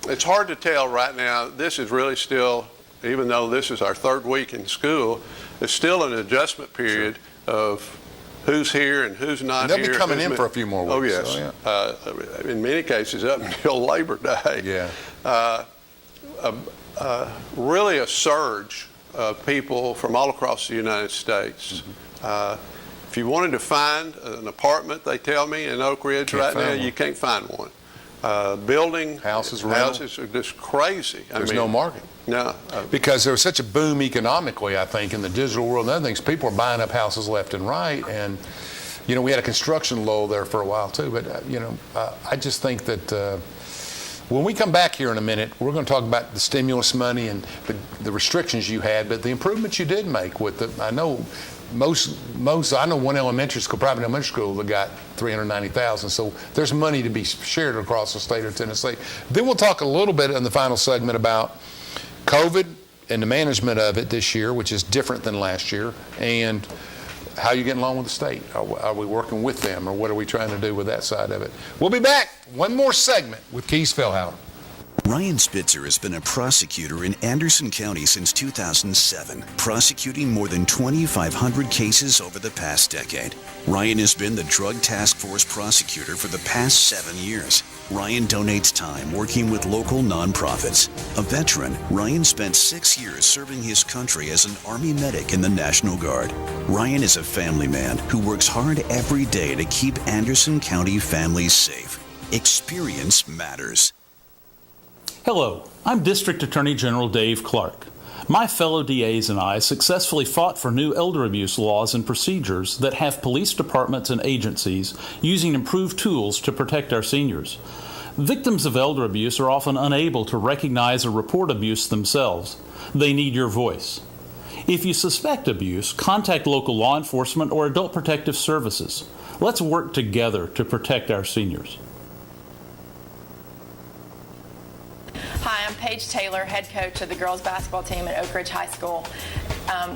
it's hard to tell right now. This is really still, even though this is our 3rd week in school, it's still an adjustment period of who's here and who's not And they'll here. be coming in for a few more weeks. Oh, yes. So, In many cases, up until Labor Day. Yeah. Really a surge of people from all across the United States. If you wanted to find an apartment, they tell me, in Oak Ridge Can't right now, find one. you can't find one. Houses are just crazy. There's no market. No. Because there was such a boom economically, I think, in the digital world and other things. People are buying up houses left and right. And, we had a construction lull there for a while, too. But, I just think that when we come back here in a minute, we're going to talk about the stimulus money and the restrictions you had, but the improvements you did make with it. I know I know one elementary school, private elementary school, that got $390,000. So there's money to be shared across the state of Tennessee. Then we'll talk a little bit in the final segment about COVID and the management of it this year, which is different than last year, and how you're getting along with the state. Are we working with them, or what are we trying to do with that side of it? We'll be back. One more segment with Keith Philhauer. Ryan Spitzer has been a prosecutor in Anderson County since 2007, prosecuting more than 2,500 cases over the past decade. Ryan has been the Drug Task Force prosecutor for the past 7 years. Ryan donates time working with local nonprofits. A veteran, Ryan spent 6 years serving his country as an Army medic in the National Guard. Ryan is a family man who works hard every day to keep Anderson County families safe. Experience matters. Hello, I'm District Attorney General Dave Clark. My fellow DAs and I successfully fought for new elder abuse laws and procedures that have police departments and agencies using improved tools to protect our seniors. Victims of elder abuse are often unable to recognize or report abuse themselves. They need your voice. If you suspect abuse, contact local law enforcement or adult protective services. Let's work together to protect our seniors. Hi, I'm Paige Taylor, head coach of the girls basketball team at Oak Ridge High School.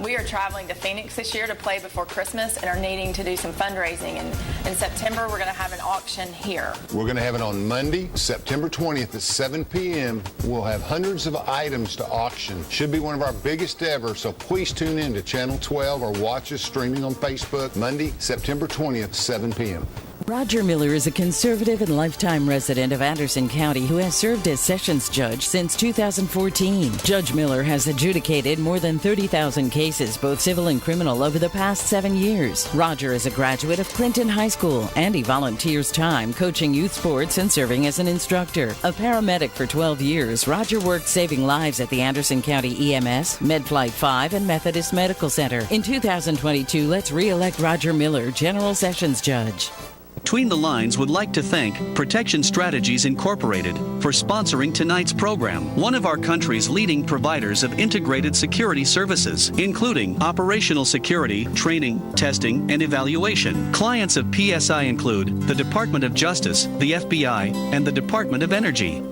We are traveling to Phoenix this year to play before Christmas and are needing to do some fundraising. And in September, we're going to have an auction here. We're going to have it on Monday, September 20th at 7 p.m. We'll have hundreds of items to auction. Should be one of our biggest ever, so please tune in to Channel 12 or watch us streaming on Facebook Monday, September 20th, 7 p.m. Roger Miller is a conservative and lifetime resident of Anderson County who has served as Sessions Judge since 2014. Judge Miller has adjudicated more than 30,000 cases, both civil and criminal, over the past 7 years. Roger is a graduate of Clinton High School, and he volunteers time coaching youth sports and serving as an instructor. A paramedic for 12 years, Roger worked saving lives at the Anderson County EMS, MedFlight 5, and Methodist Medical Center. In 2022, let's re-elect Roger Miller, General Sessions Judge. Between the Lines would like to thank Protection Strategies Incorporated for sponsoring tonight's program, one of our country's leading providers of integrated security services, including operational security, training, testing, and evaluation. Clients of PSI include the Department of Justice, the FBI, and the Department of Energy.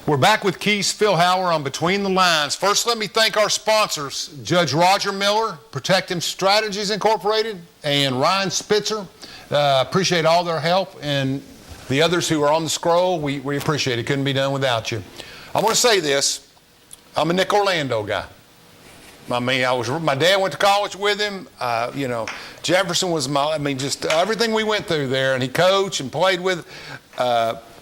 We're back with Keith Philhauer on Between the Lines. First, let me thank our sponsors, Judge Roger Miller, Protective Strategies Incorporated, and Ryan Spitzer. Appreciate all their help, and the others who are on the scroll, we appreciate it. Couldn't be done without you. I want to say this. I'm a Nick Orlando guy. I mean, my dad went to college with him. Jefferson was just everything we went through there, and he coached and played with.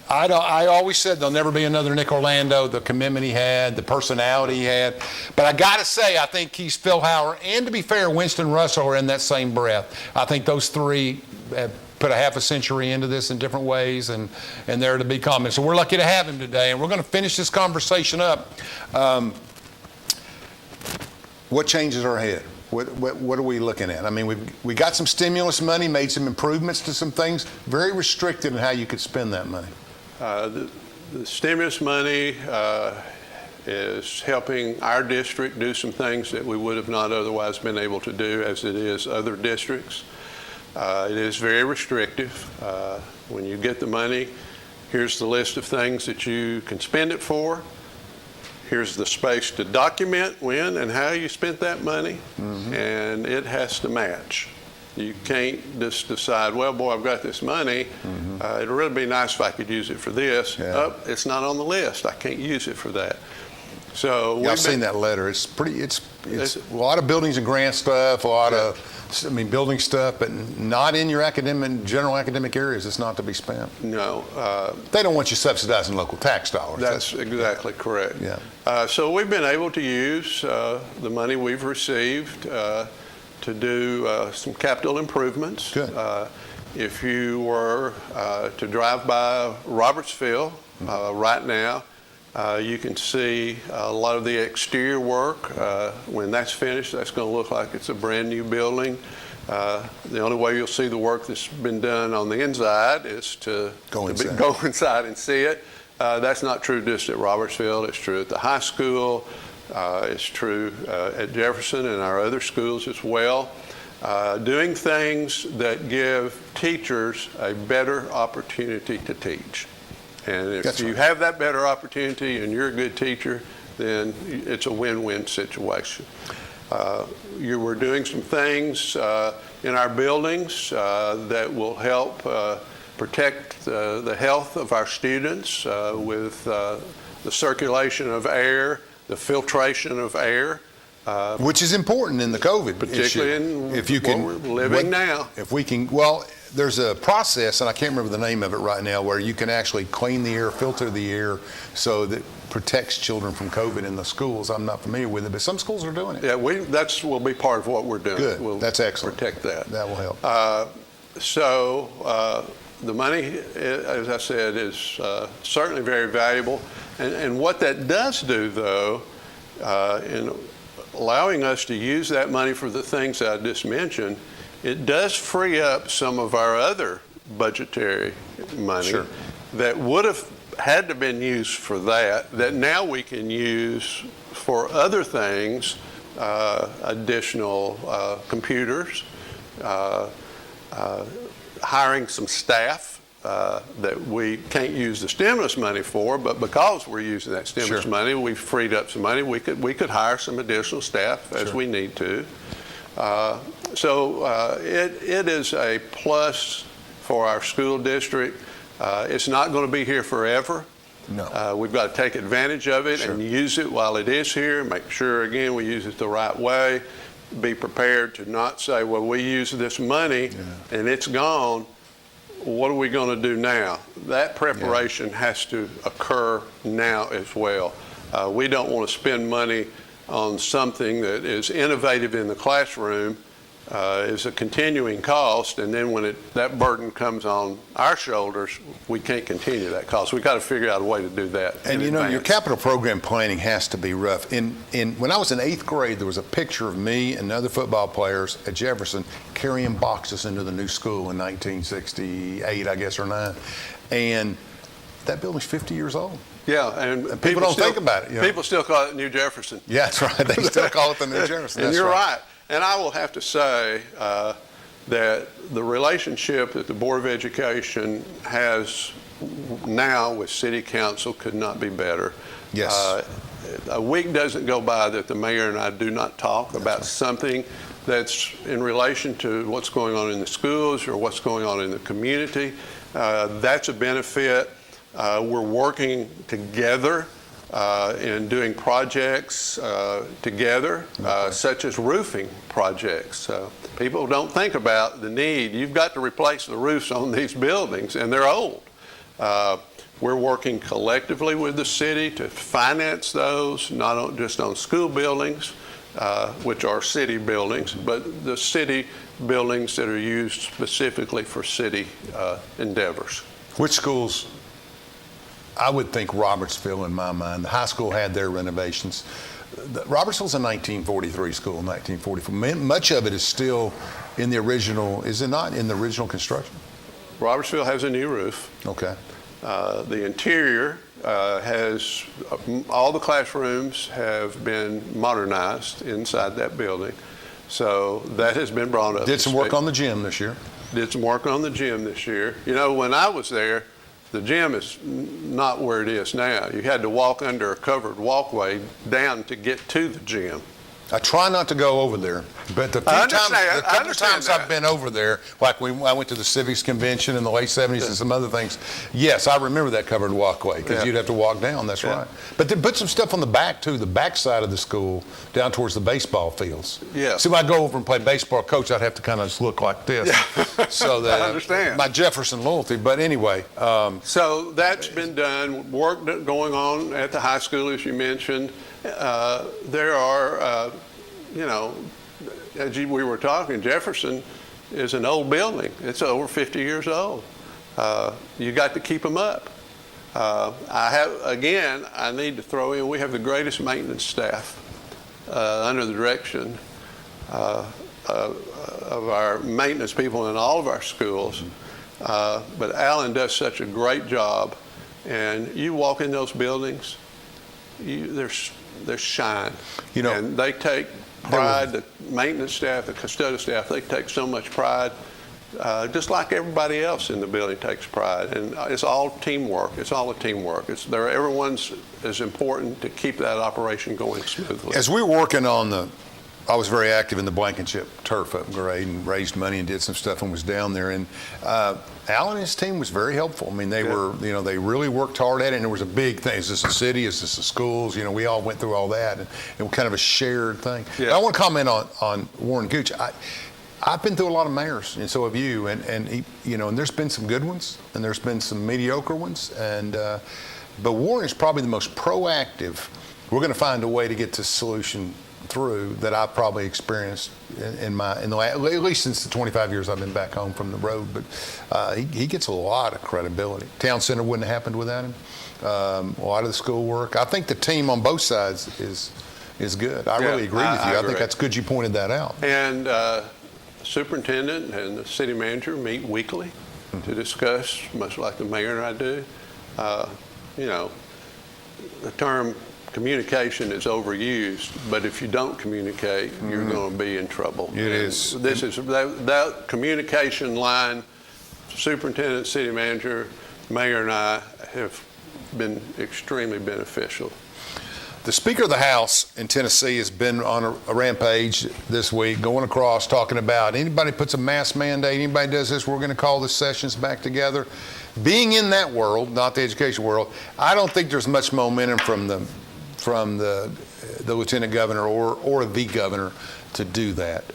I always said there'll never be another Nick Orlando, the commitment he had, the personality he had. But I got to say, I think Keith Philhauer, and to be fair, Winston Russell are in that same breath. I think those three have put a half a century into this in different ways, and they're to be commented. So we're lucky to have him today, and we're going to finish this conversation up. What changes are ahead? What are we looking at? I mean, we got some stimulus money, made some improvements to some things, very restricted in how you could spend that money. The stimulus money is helping our district do some things that we would have not otherwise been able to do as it is other districts. It is very restrictive. When you get the money, here's the list of things that you can spend it for. Here's the space to document when and how you spent that money, and it has to match. You can't just decide, well, boy, I've got this money. It'd really be nice if I could use it for this. Yeah. Oh, it's not on the list. I can't use it for that. So I've seen that letter. It's a lot of buildings and grant stuff, a lot of building stuff, but not in your general academic areas. It's not to be spent. No. They don't want you subsidizing local tax dollars. That's exactly correct. Yeah. So we've been able to use the money we've received to do some capital improvements. Good. If you were to drive by Robertsville right now, you can see a lot of the exterior work. When that's finished, that's going to look like it's a brand new building. The only way you'll see the work that's been done on the inside is to go inside and see it. That's not true just at Robertsville. It's true at the high school. It's true at Jefferson and our other schools as well. Doing things that give teachers a better opportunity to teach. And if you have that better opportunity and you're a good teacher, then it's a win-win situation. We're doing some things in our buildings that will help protect the health of our students with the circulation of air, the filtration of air. Which is important in the COVID particularly issue. If you can, we're living now. If we can, well, there's a process, and I can't remember the name of it right now, where you can actually clean the air, filter the air, so that protects children from COVID in the schools. I'm not familiar with it, but some schools are doing it. Yeah, that will be part of what we're doing. Good. That's excellent. Protect that. That will help. The money, as I said, is certainly very valuable. And what that does do, though, in allowing us to use that money for the things that I just mentioned, it does free up some of our other budgetary money that would have had to have been used for that now we can use for other things, additional computers, hiring some staff that we can't use the stimulus money for, but because we're using that stimulus money, we've freed up some money. We could hire some additional staff as we need to. So it is a plus for our school district. It's not going to be here forever. No. We've got to take advantage of it and use it while it is here. Make sure, again, we use it the right way. Be prepared to not say, well, we use this money and it's gone. What are we going to do now? That preparation has to occur now as well. We don't want to spend money on something that is innovative in the classroom is a continuing cost, and then when that burden comes on our shoulders, we can't continue that cost. We've got to figure out a way to do that. And your capital program planning has to be rough. When I was in 8th grade, there was a picture of me and other football players at Jefferson carrying boxes into the new school in 1968, I guess, or 9. And that building's 50 years old. Yeah, and people don't think about it. People still call it New Jefferson. Yeah, that's right. They still call it the New Jefferson. And you're right. And I will have to say that the relationship that the Board of Education has now with City Council could not be better. Yes. A week doesn't go by that the mayor and I do not talk about something that's in relation to what's going on in the schools or what's going on in the community. That's a benefit. We're working together in doing projects together, such as roofing projects. People don't think about the need. You've got to replace the roofs on these buildings, and they're old. We're working collectively with the city to finance those, not just on school buildings, which are city buildings, but the city buildings that are used specifically for city endeavors. Which schools? I would think Robertsville, in my mind. The high school had their renovations. Robertsville's a 1943 school, 1944. Much of it is still in the original, is it not, in the original construction? Robertsville has a new roof. Okay. The interior has, all the classrooms have been modernized inside that building. So that has been brought up. Did some work on the gym this year. Did some work on the gym this year. You know, when I was there, the gym is not where it is now. You had to walk under a covered walkway down to get to the gym. I try not to go over there, but the couple times I've been over there, like I went to the Civics Convention in the late 70s and some other things, yes, I remember that covered walkway because you'd have to walk down, that's right. But they put some stuff on the back too, the back side of the school, down towards the baseball fields. Yeah. See, when I go over and play baseball, coach, I'd have to kind of just look like this. So that I understand. My Jefferson loyalty, but anyway. So that's been done, work going on at the high school, as you mentioned. There are, as we were talking, Jefferson is an old building. It's over 50 years old. You got to keep them up. I need to throw in, we have the greatest maintenance staff under the direction of our maintenance people in all of our schools. But Alan does such a great job. And you walk in those buildings, there's shine. And they take pride, the maintenance staff, the custodial staff, they take so much pride, just like everybody else in the building takes pride. And it's all teamwork. It's all a teamwork. Everyone's as important to keep that operation going smoothly. As we were working on I was very active in the Blankenship turf upgrade and raised money and did some stuff and was down there. And Alan and his team was very helpful. I mean, they were, they really worked hard at it. And there was a big thing. Is this a city? Is this a schools? We all went through all that. And it was kind of a shared thing. Yeah. I want to comment on Warren Gooch. I've been through a lot of mayors, and so have you. And he, and there's been some good ones, and there's been some mediocre ones. But Warren is probably the most proactive. We're going to find a way to get this solution through that I've probably experienced at least since the 25 years I've been back home from the road. But he gets a lot of credibility. Town Center wouldn't have happened without him. A lot of the school work. I think the team on both sides is good. I really agree with you. I think that's good you pointed that out. And superintendent and the city manager meet weekly to discuss, much like the mayor and I do. The term communication is overused, but if you don't communicate, you're going to be in trouble. It is. That communication line, superintendent, city manager, mayor, and I have been extremely beneficial. The Speaker of the House in Tennessee has been on a rampage this week, going across talking about anybody puts a mask mandate, anybody does this, we're going to call the sessions back together. Being in that world, not the education world, I don't think there's much momentum from the lieutenant governor or the governor to do that.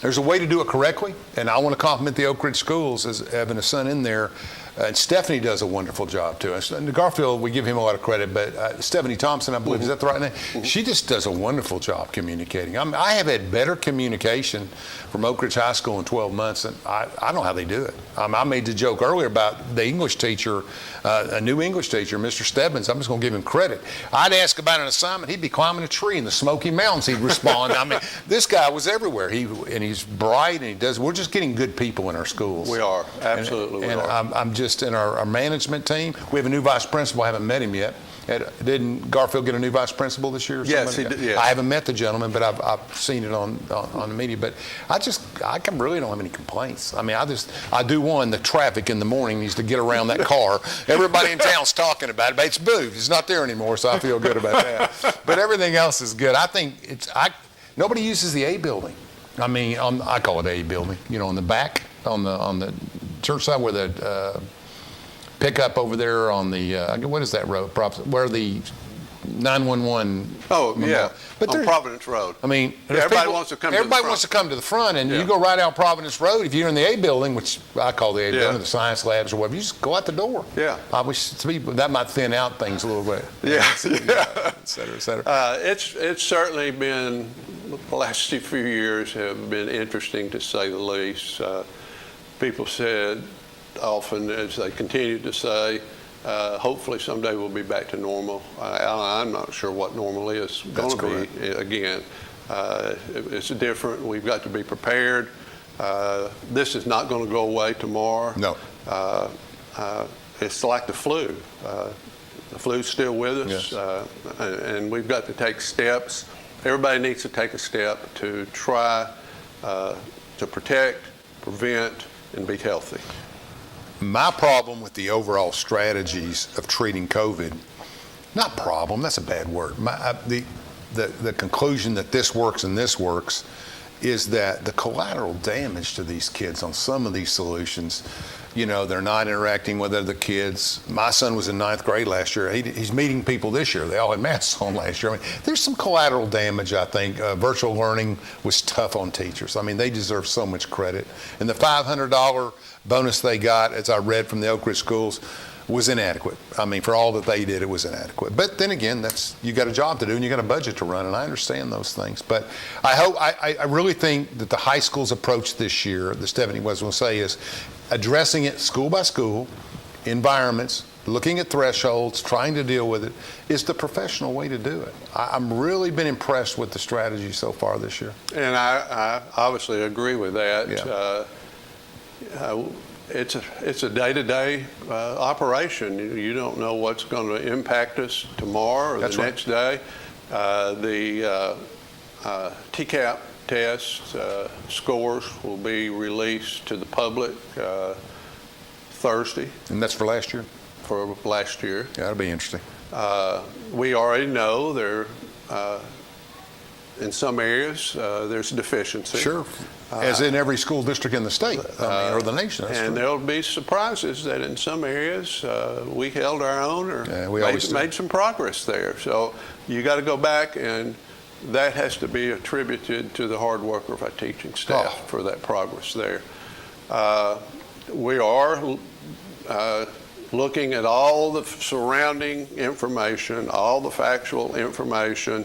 There's a way to do it correctly, and I want to compliment the Oak Ridge schools as having a son in there. And Stephanie does a wonderful job too. And Garfield, we give him a lot of credit, but Stephanie Thompson, I believe, is that the right name? She just does a wonderful job communicating. I have had better communication from Oak Ridge High School in 12 months, and I don't know how they do it. I made the joke earlier about the English teacher, a new English teacher, Mr. Stebbins. I'm just going to give him credit. I'd ask about an assignment, he'd be climbing a tree in the Smoky Mountains. He'd respond. I mean, this guy was everywhere. He's bright, and we're just getting good people in our schools. We are, absolutely. And I'm just in our management team. We have a new vice principal. I haven't met him yet. Didn't Garfield get a new vice principal this year? Yes, he did. Yes. I haven't met the gentleman, but I've seen it on the media. But I really don't have any complaints. I mean, I do the traffic in the morning needs to get around that car. Everybody in town's talking about it, but it's moved. It's not there anymore, so I feel good about that. But everything else is good. I think nobody uses the A building. I mean, I call it A building. on the back, on the church side where the pickup over there on the what is that road? Where the 911. Oh, yeah. But on Providence Road. I mean, everybody wants to come to the front, and you go right out Providence Road. If you're in the A building, which I call the A building, the science labs or whatever, you just go out the door. Yeah. I wish that might thin out things a little bit. Yeah. Et cetera, et cetera. It's certainly been, the last few years have been interesting to say the least. People said often, as they continue to say, hopefully someday we'll be back to normal. I'm not sure what normal is going to be again. It's different. We've got to be prepared. This is not going to go away tomorrow. No. It's like the flu. The flu's still with us, and we've got to take steps. Everybody needs to take a step to try to protect, prevent, and be healthy. My problem with the overall strategies of treating COVID, not problem, that's a bad word. The conclusion that this works and this works is that the collateral damage to these kids on some of these solutions, they're not interacting with other kids. My son was in 9th grade last year. He's meeting people this year. They all had masks on last year. I mean, there's some collateral damage, I think. Virtual learning was tough on teachers. I mean, they deserve so much credit. And the $500 bonus they got, as I read from the Oak Ridge schools, was inadequate. I mean, for all that they did, it was inadequate. But then again, you got a job to do and you got a budget to run, and I understand those things. But I really think that the high school's approach this year, that Stephanie was going to say, is addressing it school by school, environments, looking at thresholds, trying to deal with it, is the professional way to do it. I'm really been impressed with the strategy so far this year. And I obviously agree with that. Yeah. It's a day-to-day operation. You don't know what's going to impact us tomorrow or the next day. The TCAP test scores will be released to the public Thursday. And that's for last year? For last year. Yeah, that'll be interesting. We already know there, in some areas, there's a deficiency. Sure. As in every school district in the state, or the nation. That's and true. there'll be surprises that in some areas we held our own or made some progress there. So you got to go back, and that has to be attributed to the hard work of our teaching staff for that progress there. We are looking at all the surrounding information, all the factual information.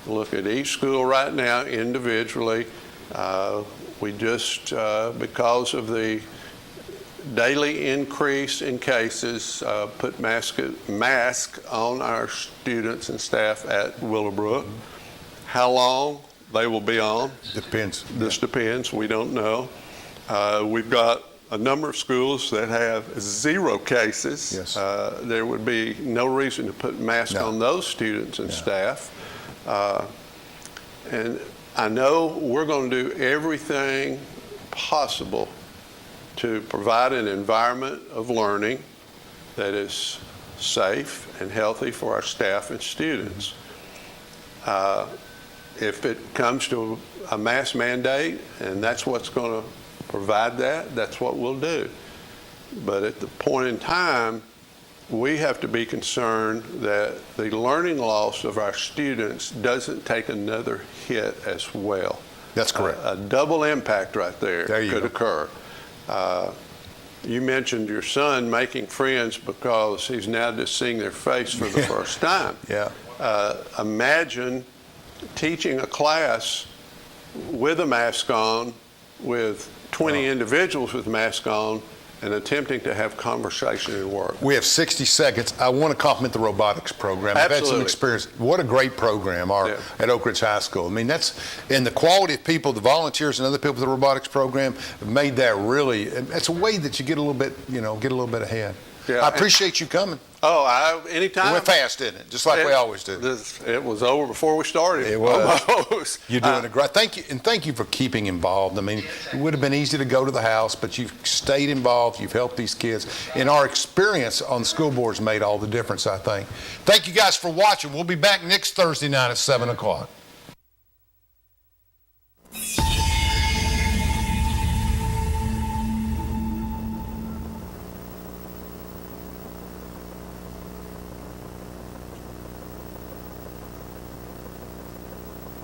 Look at each school right now individually. We just, because of the daily increase in cases, put mask on our students and staff at Willowbrook. How long they will be on? Depends. This depends. We don't know. We've got a number of schools that have 0 cases. Yes. There would be no reason to put masks on those students and staff. And I know we're going to do everything possible to provide an environment of learning that is safe and healthy for our staff and students. If it comes to a mask mandate and that's what's going to provide that, that's what we'll do. But at the point in time, we have to be concerned that the learning loss of our students doesn't take another hit as well. That's correct. A double impact right there could occur. You mentioned your son making friends because he's now just seeing their face for the first time. Yeah. Imagine teaching a class with a mask on, with 20 individuals with masks on, and attempting to have conversation at work. We have 60 seconds. I want to compliment the robotics program. I've had some experience. What a great program at Oak Ridge High School. I mean, and the quality of people, the volunteers and other people with the robotics program have made that really, it's a way that you get a little bit ahead. Yeah, I appreciate you coming. Anytime. It went fast, didn't it? Just like we always do. It was over before we started. It was. Almost. You're doing a great. Thank you, and thank you for keeping involved. I mean, it would have been easy to go to the house, but you've stayed involved. You've helped these kids, and our experience on the school board's made all the difference, I think. Thank you guys for watching. We'll be back next Thursday night at 7 o'clock.